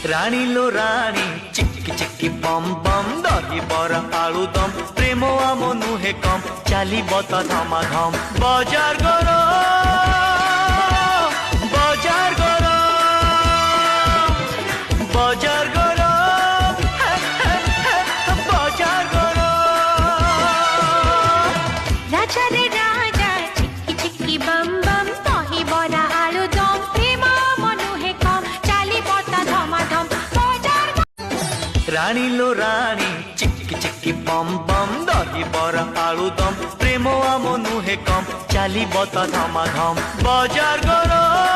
रानी लो रानी चिक्की चिक्की बम बम दही बरा आलू दम प्रेम आम नुहे कम चाली बता धमा धम बाजार गरम बाजार गरम बाजार गरम बाजार गरम राजा रे राजा चिक्की चिक्की बम बम दही बरा आलू दम प्रेम आम नुहे कम चाली बता धमा धम रानी लो रानी चिक्की चिक्की बम बम दही बरा आलू दम प्रेम आम नुहे कम चाली बता धमा धम बाजार गरम।